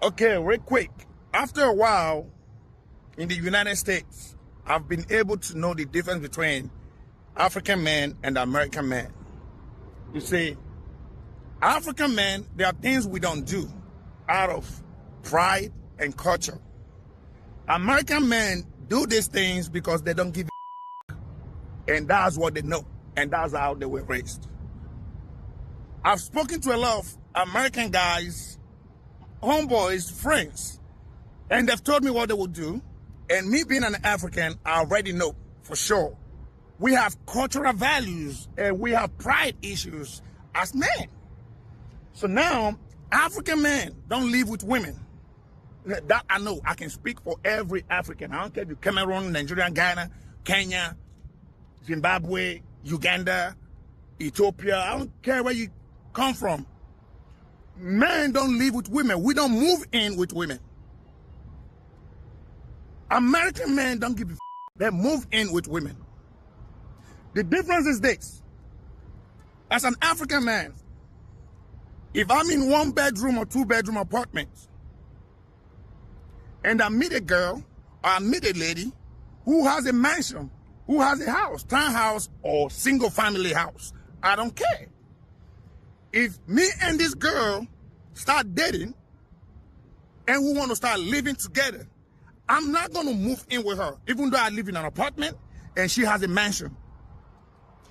Okay, real quick. After a while, in the United States, I've been able to know the difference between African men and American men. You see, African men, there are things we don't do out of pride and culture. American men do these things because they don't give a and that's what they know, and that's how they were raised. I've spoken to a lot of American guys, homeboys, friends, and they've told me what they would do. And me being an African, I already know for sure. We have cultural values and we have pride issues as men. So now, African men don't live with women. That I know. I can speak for every African. I don't care if you're Cameroon, Nigeria, Ghana, Kenya, Zimbabwe, Uganda, Ethiopia. I don't care where you come from. Men don't live with women. We don't move in with women. American men don't give a f. They move in with women. The difference is this. As an African man, if I'm in 1-bedroom or 2-bedroom apartment and I meet a girl or I meet a lady who has a mansion, who has a house, townhouse or single family house, I don't care. If me and this girl start dating and we want to start living together, I'm not going to move in with her, even though I live in an apartment and she has a mansion.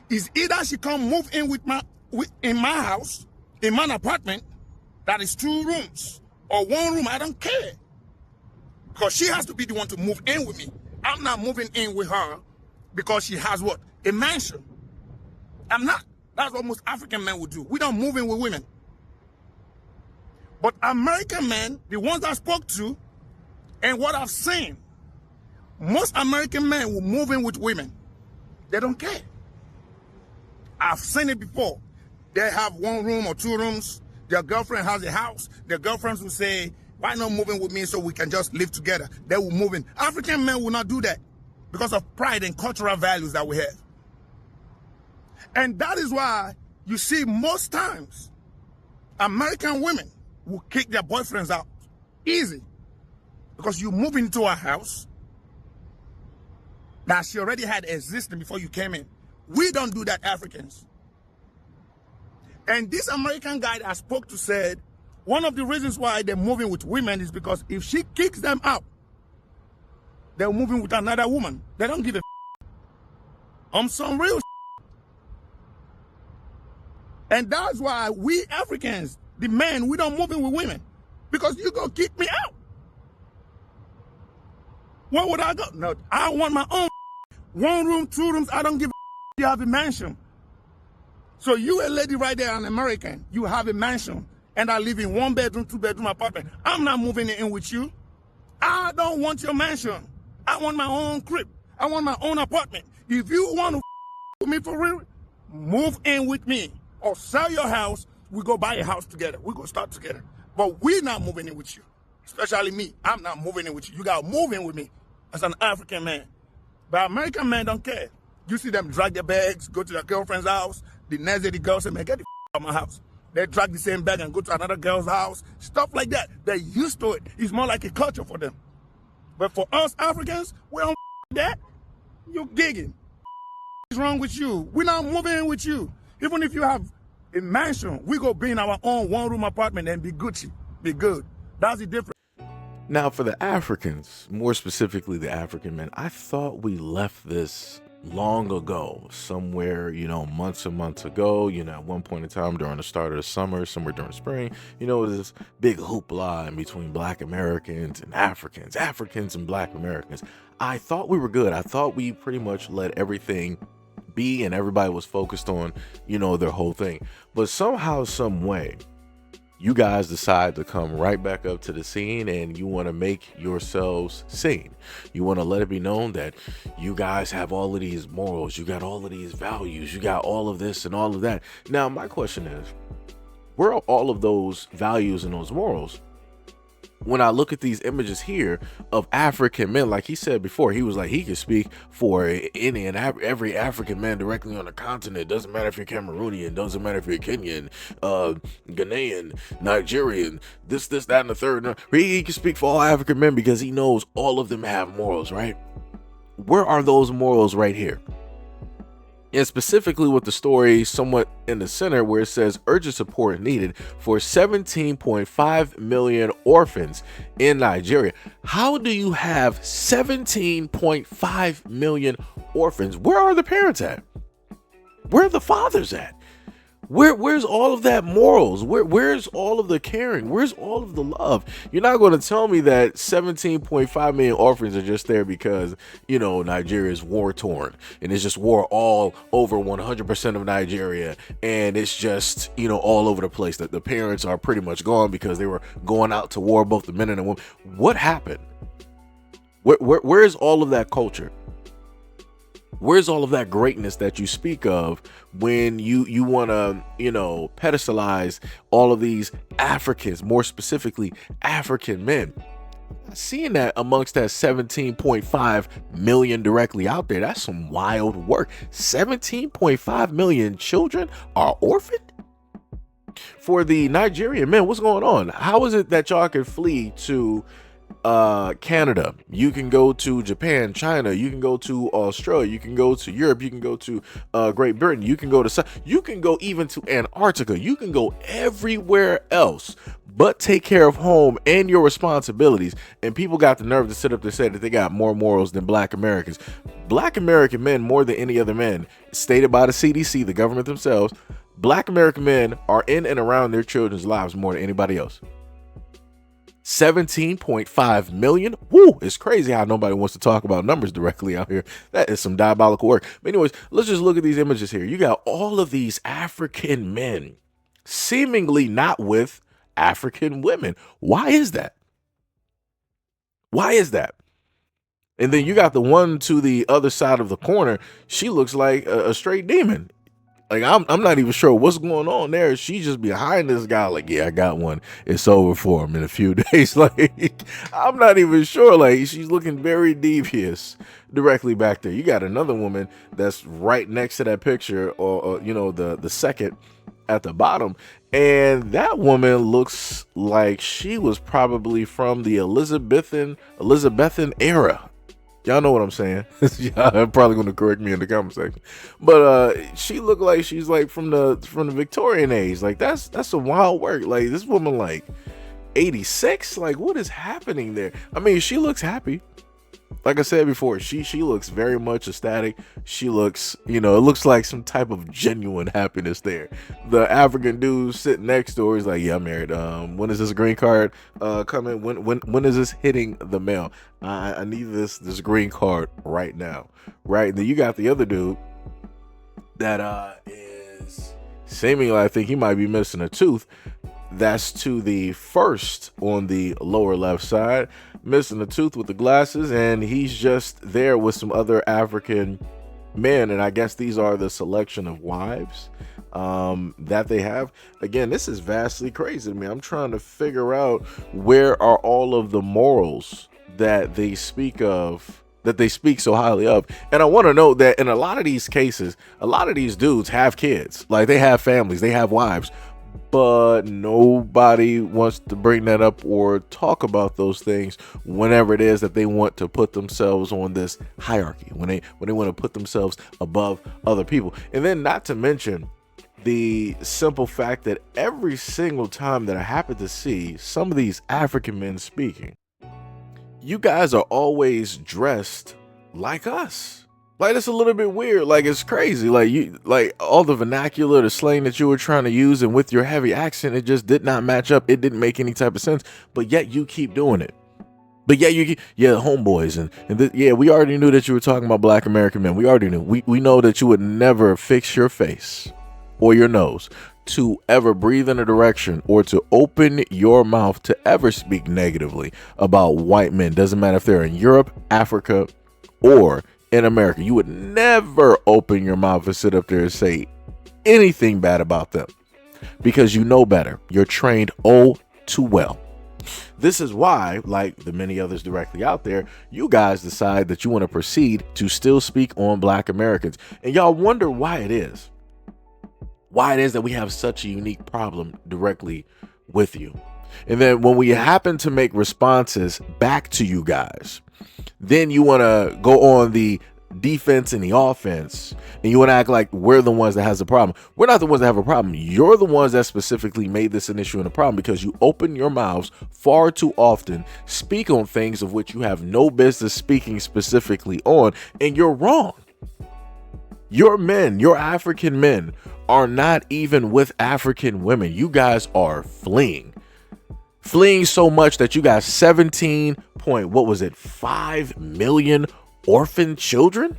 It's either she come move in in my house, in my apartment, that is 2 rooms, or 1 room, I don't care. Because she has to be the one to move in with me. I'm not moving in with her because she has what? A mansion. I'm not. That's what most African men would do. We don't move in with women. But American men, the ones I spoke to, and what I've seen, most American men will move in with women. They don't care. I've seen it before. They have 1 room or 2 rooms. Their girlfriend has a house. Their girlfriends will say, why not move in with me so we can just live together? They will move in. African men will not do that because of pride and cultural values that we have. And that is why you see most times American women will kick their boyfriends out. Easy. Because you move into a house that she already had existing before you came in. We don't do that, Africans. And this American guy that I spoke to said, one of the reasons why they're moving with women is because if she kicks them out, they're moving with another woman. They don't give a on some real And that's why we Africans, the men, we don't move in with women. Because you go kick me out. Where would I go? No, I want my own 1 room, 2 rooms. I don't give a you have a mansion. So you a lady right there, an American, you have a mansion, and I live in 1-bedroom, 2-bedroom apartment. I'm not moving in with you. I don't want your mansion. I want my own crib. I want my own apartment. If you want to with me for real, move in with me or sell your house. We go buy a house together. We go start together. But we're not moving in with you, especially me. I'm not moving in with you. You got to move in with me as an African man. But American men don't care. You see them drag their bags, go to their girlfriend's house. The next day the girl say, man, get the out of my house. They drag the same bag and go to another girl's house. Stuff like that. They're used to it. It's more like a culture for them. But for us Africans, we don't that. You're gigging. What's wrong with you? We're not moving in with you. Even if you have a mansion, we go be in our own 1-room apartment and be Gucci. Be good. That's the difference. Now, for the Africans, more specifically the African men, I thought we left this long ago, somewhere, months and months ago, at one point in time during the start of the summer, somewhere during spring, this big hoopla in between Black Americans and Africans, Africans and Black Americans. I thought we were good. I thought we pretty much let everything be and everybody was focused on, their whole thing. But somehow, some way, you guys decide to come right back up to the scene and you want to make yourselves seen. You want to let it be known that you guys have all of these morals, you got all of these values, you got all of this and all of that. Now, my question is, where are all of those values and those morals when I look at these images here of African men, like he said before, he was like, he could speak for any and every African man directly on the continent. Doesn't matter if you're Cameroonian, doesn't matter if you're Kenyan, Ghanaian, Nigerian, this, that, and the third. No, he can speak for all African men because he knows all of them have morals, right? Where are those morals right here? And specifically with the story somewhat in the center where it says urgent support needed for 17.5 million orphans in Nigeria. How do you have 17.5 million orphans? Where are the parents at? Where are the fathers at? Where's all of that morals? Where's all of the caring? Where's all of the love? You're not going to tell me that 17.5 million orphans are just there because, you know, Nigeria is war torn and it's just war all over 100% of Nigeria, and it's just, you know, all over the place, that the parents are pretty much gone because they were going out to war, both the men and the women. What happened? Where's all of that culture? Where's all of that greatness that you speak of when you want to, you know, pedestalize all of these Africans, more specifically African men? Seeing that amongst that 17.5 million directly out there, that's some wild work. 17.5 million children are orphaned? For the Nigerian men, what's going on? How is it that y'all can flee to Canada, you can go to Japan, China, you can go to Australia, you can go to Europe, you can go to Great Britain, you can go to you can go even to Antarctica, you can go everywhere else but take care of home and your responsibilities, and people got the nerve to sit up there and say that they got more morals than Black Americans. Black American men, more than any other men, stated by the CDC, the government themselves, Black American men are in and around their children's lives more than anybody else. 17.5 million. Woo, it's crazy how nobody wants to talk about numbers directly out here. That is some diabolical work. But anyways, let's just look at these images here. You got all of these African men seemingly not with African women. Why is that? Why is that? And then you got the one to the other side of the corner. She looks like a straight demon. Like, I'm not even sure what's going on there. She's just behind this guy like, yeah, I got one. It's over for him in a few days. Like, I'm not even sure. Like, she's looking very devious directly back there. You got another woman that's right next to that picture, or you know, the second at the bottom. And that woman looks like she was probably from the Elizabethan era. Y'all know what I'm saying. Y'all probably going to correct me in the comment section. But she looked like she's like from the Victorian age. Like, that's some wild work. Like, this woman like 86. Like, what is happening there? I mean, she looks happy. Like I said before, she looks very much ecstatic. She looks, you know, it looks like some type of genuine happiness there. The African dude sitting next to her is like, yeah, I'm married. When is this green card coming? When is this hitting the mail? I need this green card right now. Right. And then you got the other dude that is seemingly, I think he might be missing a tooth. That's to the first on the lower left side, missing a tooth with the glasses, and he's just there with some other African men. And I guess these are the selection of wives that they have. Again, this is vastly crazy to me. I'm trying to figure out where are all of the morals that they speak of, that they speak so highly of. And I want to note that in a lot of these cases, a lot of these dudes have kids, like they have families, they have wives, but nobody wants to bring that up or talk about those things whenever it is that they want to put themselves on this hierarchy, when they want to put themselves above other people. And then not to mention the simple fact that every single time that I happen to see some of these African men speaking, you guys are always dressed like us. Like, it's a little bit weird. Like, it's crazy. Like, you, like, all the vernacular, the slang that you were trying to use, and with your heavy accent, it just did not match up. It didn't make any type of sense. But yet you keep doing it. But yet you keep, homeboys, and we already knew that you were talking about Black American men. We already knew. We know that you would never fix your face or your nose to ever breathe in a direction or to open your mouth to ever speak negatively about white men. Doesn't matter if they're in Europe, Africa, or in America. You would never open your mouth and sit up there and say anything bad about them because you know better. You're trained too well. This is why, like the many others directly out there, you guys decide that you want to proceed to still speak on Black Americans. And y'all wonder why it is. Why it is that we have such a unique problem directly with you. And then when we happen to make responses back to you guys, then you want to go on the defense and the offense, and you want to act like we're the ones that has the problem. We're not the ones that have a problem. You're the ones that specifically made this an issue and a problem because you open your mouths far too often, speak on things of which you have no business speaking specifically on, and you're wrong. Your men, your African men, are not even with African women. You guys are fleeing so much that you got 5 million orphan children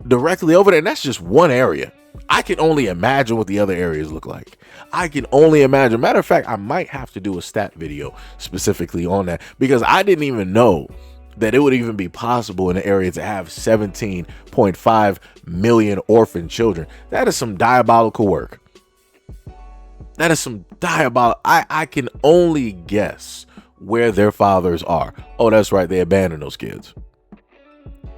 directly over there. And that's just one area. I can only imagine what the other areas look like. I can only imagine. Matter of fact, I might have to do a stat video specifically on that, because I didn't even know that it would even be possible in the area to have 17.5 million orphan children. That is some diabolical work. That is some diabolical. I can only guess where their fathers are. Oh, that's right. They abandoned those kids.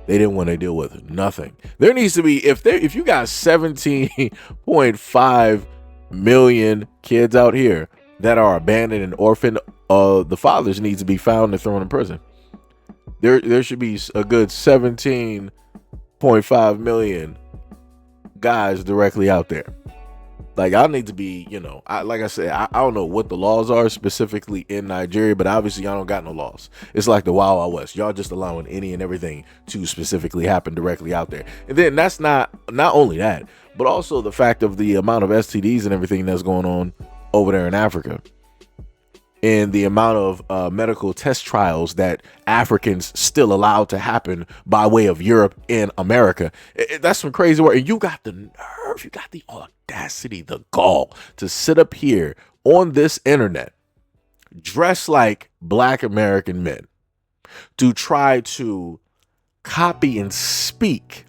They didn't want to deal with nothing. There needs to be, if you got 17.5 million kids out here that are abandoned and orphaned, the fathers need to be found and thrown in prison. There should be a good 17.5 million guys directly out there. Like, I need to be, like I said, I don't know what the laws are specifically in Nigeria, but obviously y'all don't got no laws. It's like the Wild Wild West. Y'all just allowing any and everything to specifically happen directly out there. And then that's not only that, but also the fact of the amount of STDs and everything that's going on over there in Africa. And the amount of medical test trials that Africans still allowed to happen by way of Europe and America. That's some crazy work. And you got the nerve, you got the audacity, the gall to sit up here on this internet, dressed like Black American men, to try to copy and speak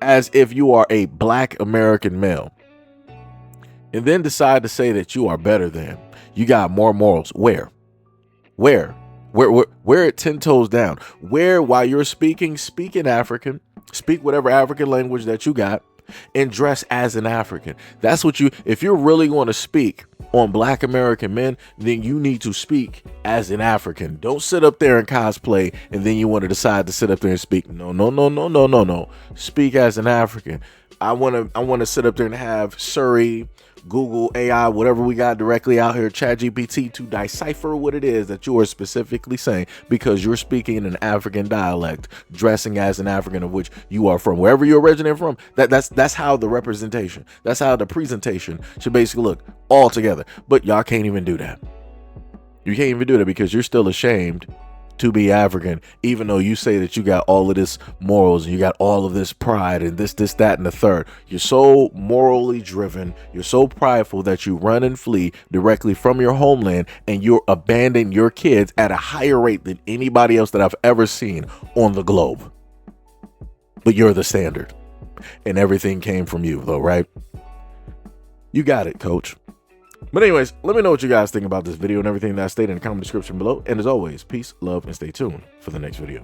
as if you are a Black American male, and then decide to say that you are better than. You got more morals. Where it 10 toes down? Where, while you're speak in African, speak whatever African language that you got, and dress as an African. That's what if you're really going to speak on Black American men, then you need to speak as an African. Don't sit up there and cosplay, and then you want to decide to sit up there and speak. No. Speak as an African. I want to sit up there and have Surrey, Google, AI, whatever we got directly out here, ChatGPT, to decipher what it is that you are specifically saying, because you're speaking in an African dialect, dressing as an African of which you are from, wherever you originate from. That's how the representation, that's how the presentation should basically look all together. But y'all can't even do that. You can't even do that because you're still ashamed to be African, even though you say that you got all of this morals and you got all of this pride and this, that, and the third. You're so morally driven, you're so prideful that you run and flee directly from your homeland, and you're abandoning your kids at a higher rate than anybody else that I've ever seen on the globe. But you're the standard, and everything came from you, though, right? You got it, coach. But anyways, let me know what you guys think about this video and everything that I stated in the comment description below. And as always, peace, love, and stay tuned for the next video.